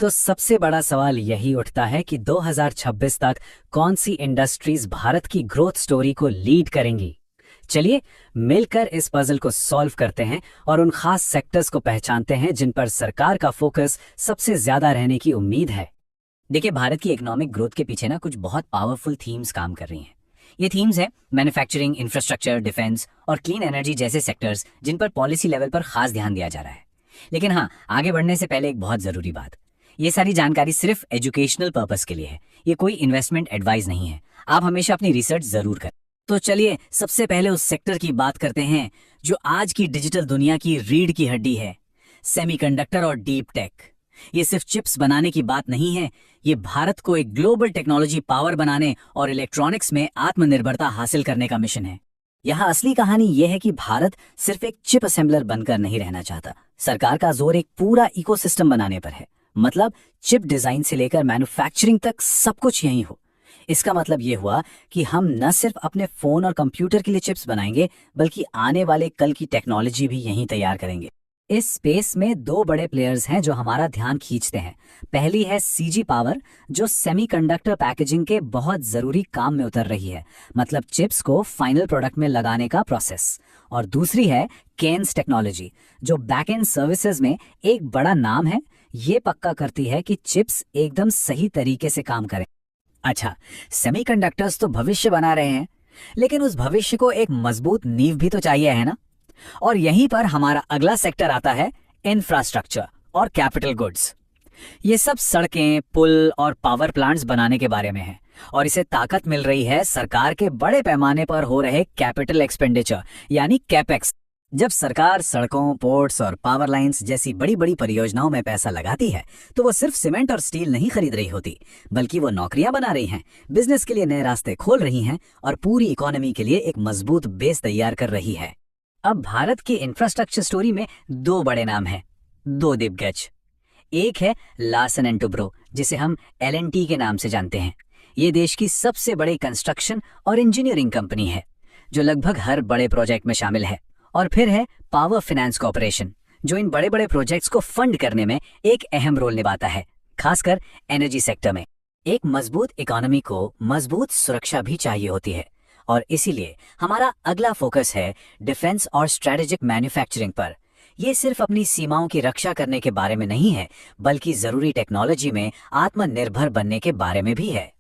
तो सबसे बड़ा सवाल यही उठता है कि 2026 तक कौन सी इंडस्ट्रीज भारत की ग्रोथ स्टोरी को लीड करेंगी। चलिए मिलकर इस पजल को सॉल्व करते हैं और उन खास सेक्टर्स को पहचानते हैं जिन पर सरकार का फोकस सबसे ज्यादा रहने की उम्मीद है। देखिए, भारत की इकोनॉमिक ग्रोथ के पीछे ना कुछ बहुत पावरफुल थीम्स काम कर रही हैं। ये थीम्स हैं मैन्युफैक्चरिंग, इंफ्रास्ट्रक्चर, डिफेंस और क्लीन एनर्जी जैसे सेक्टर्स जिन पर पॉलिसी लेवल पर खास ध्यान दिया जा रहा है। लेकिन हाँ, आगे बढ़ने से पहले एक बहुत ज़रूरी बात, ये सारी जानकारी सिर्फ एजुकेशनल पर्पस के लिए है, ये कोई इन्वेस्टमेंट एडवाइस नहीं है। आप हमेशा अपनी रिसर्च ज़रूर करें। तो चलिए सबसे पहले उस सेक्टर की बात करते हैं जो आज की डिजिटल दुनिया की रीढ़ की हड्डी है, सेमीकंडक्टर और डीप टेक। ये सिर्फ चिप्स बनाने की बात नहीं है, ये भारत को एक ग्लोबल टेक्नोलॉजी पावर बनाने और इलेक्ट्रॉनिक्स में आत्मनिर्भरता हासिल करने का मिशन है। यहाँ असली कहानी यह है कि भारत सिर्फ एक चिप असेंबलर बनकर नहीं रहना चाहता। सरकार का जोर एक पूरा इकोसिस्टम बनाने पर है। मतलब चिप डिजाइन से लेकर मैन्युफैक्चरिंग तक सब कुछ यहीं हो। इसका मतलब ये हुआ कि हम न सिर्फ अपने फोन और कंप्यूटर के लिए चिप्स बनाएंगे, बल्कि आने वाले कल की टेक्नोलॉजी भी यहीं तैयार करेंगे। इस स्पेस में दो बड़े प्लेयर्स हैं जो हमारा ध्यान खींचते हैं। पहली है सीजी पावर, जो सेमीकंडक्टर पैकेजिंग के बहुत जरूरी काम में उतर रही है, मतलब चिप्स को फाइनल प्रोडक्ट में लगाने का प्रोसेस। और दूसरी है केन्स टेक्नोलॉजी, जो बैकएंड सर्विसेज में एक बड़ा नाम है। ये पक्का करती है कि चिप्स एकदम सही तरीके से काम करें। अच्छा, सेमीकंडक्टर्स तो भविष्य बना रहे हैं, लेकिन उस भविष्य को एक मजबूत नींव भी तो चाहिए, है ना? और यहीं पर हमारा अगला सेक्टर आता है, इंफ्रास्ट्रक्चर और कैपिटल गुड्स। ये सब सड़कें, पुल और पावर प्लांट्स बनाने के बारे में है, और इसे ताकत मिल रही है सरकार के बड़े पैमाने पर हो रहे कैपिटल एक्सपेंडिचर यानी कैपेक्स। जब सरकार सड़कों, पोर्ट्स और पावर लाइंस जैसी बड़ी बड़ी परियोजनाओं में पैसा लगाती है, तो वो सिर्फ सीमेंट और स्टील नहीं खरीद रही होती, बल्कि वो नौकरियां बना रही हैं, बिजनेस के लिए नए रास्ते खोल रही हैं और पूरी इकोनॉमी के लिए एक मजबूत बेस तैयार कर रही है। अब भारत की इंफ्रास्ट्रक्चर स्टोरी में दो बड़े नाम हैं, दो दिग्गज। एक है लार्सन एंड टुब्रो, जिसे हम L&T के नाम से जानते हैं। ये देश की सबसे बड़ी कंस्ट्रक्शन और इंजीनियरिंग कंपनी है, जो लगभग हर बड़े प्रोजेक्ट में शामिल है। और फिर है पावर फाइनेंस कॉर्पोरेशन, जो इन बड़े बड़े प्रोजेक्ट्स को फंड करने में एक अहम रोल निभाता है, खासकर एनर्जी सेक्टर में। एक मजबूत इकोनॉमी को मजबूत सुरक्षा भी चाहिए होती है, और इसीलिए हमारा अगला फोकस है डिफेंस और स्ट्रेटेजिक मैन्युफैक्चरिंग पर। यह सिर्फ अपनी सीमाओं की रक्षा करने के बारे में नहीं है, बल्कि जरूरी टेक्नोलॉजी में आत्मनिर्भर बनने के बारे में भी है।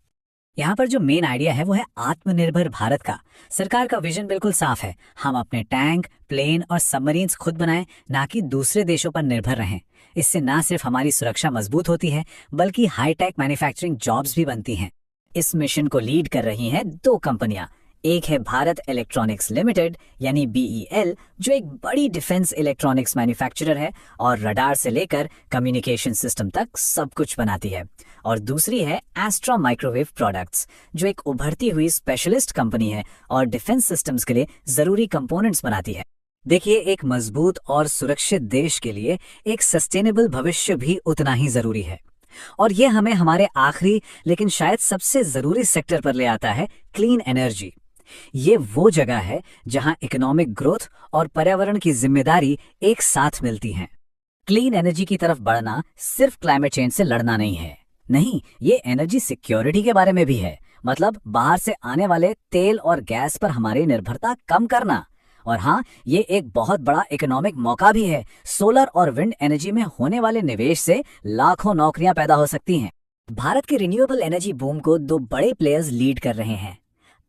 यहाँ पर जो मेन आइडिया है वो है आत्मनिर्भर भारत का। सरकार का विजन बिल्कुल साफ है, हम अपने टैंक, प्लेन और सबमरीन्स खुद बनाएं, ना कि दूसरे देशों पर निर्भर रहें। इससे ना सिर्फ हमारी सुरक्षा मजबूत होती है, बल्कि हाईटेक मैन्युफैक्चरिंग जॉब्स भी बनती हैं। इस मिशन को लीड कर रही हैं दो कंपनियां। एक है भारत इलेक्ट्रॉनिक्स लिमिटेड यानी BEL, जो एक बड़ी डिफेंस इलेक्ट्रॉनिक्स मैन्युफैक्चरर है और रडार से लेकर कम्युनिकेशन सिस्टम तक सब कुछ बनाती है। और दूसरी है एस्ट्रा माइक्रोवेव प्रोडक्ट्स, जो एक उभरती हुई स्पेशलिस्ट कंपनी है और डिफेंस सिस्टम्स के लिए जरूरी कंपोनेंट्स बनाती है। देखिए, एक मजबूत और सुरक्षित देश के लिए एक सस्टेनेबल भविष्य भी उतना ही जरूरी है। और ये हमें हमारे आखिरी लेकिन शायद सबसे जरूरी सेक्टर पर ले आता है, क्लीन एनर्जी। ये वो जगह है जहां इकोनॉमिक ग्रोथ और पर्यावरण की जिम्मेदारी एक साथ मिलती हैं। क्लीन एनर्जी की तरफ बढ़ना सिर्फ क्लाइमेट चेंज से लड़ना नहीं है, नहीं, ये एनर्जी सिक्योरिटी के बारे में भी है। मतलब बाहर से आने वाले तेल और गैस पर हमारी निर्भरता कम करना। और हाँ, ये एक बहुत बड़ा इकोनॉमिक मौका भी है। सोलर और विंड एनर्जी में होने वाले निवेश से लाखों नौकरियां पैदा हो सकती हैं। भारत के रिन्यूएबल एनर्जी बूम को दो बड़े प्लेयर्स लीड कर रहे हैं।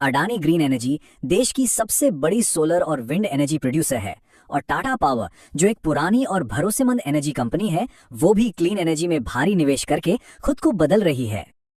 अडानी ग्रीन एनर्जी देश की सबसे बड़ी सोलर और विंड एनर्जी प्रोड्यूसर है, और टाटा पावर, जो एक पुरानी और भरोसेमंद एनर्जी कंपनी है, वो भी क्लीन एनर्जी में भारी निवेश करके खुद को बदल रही है।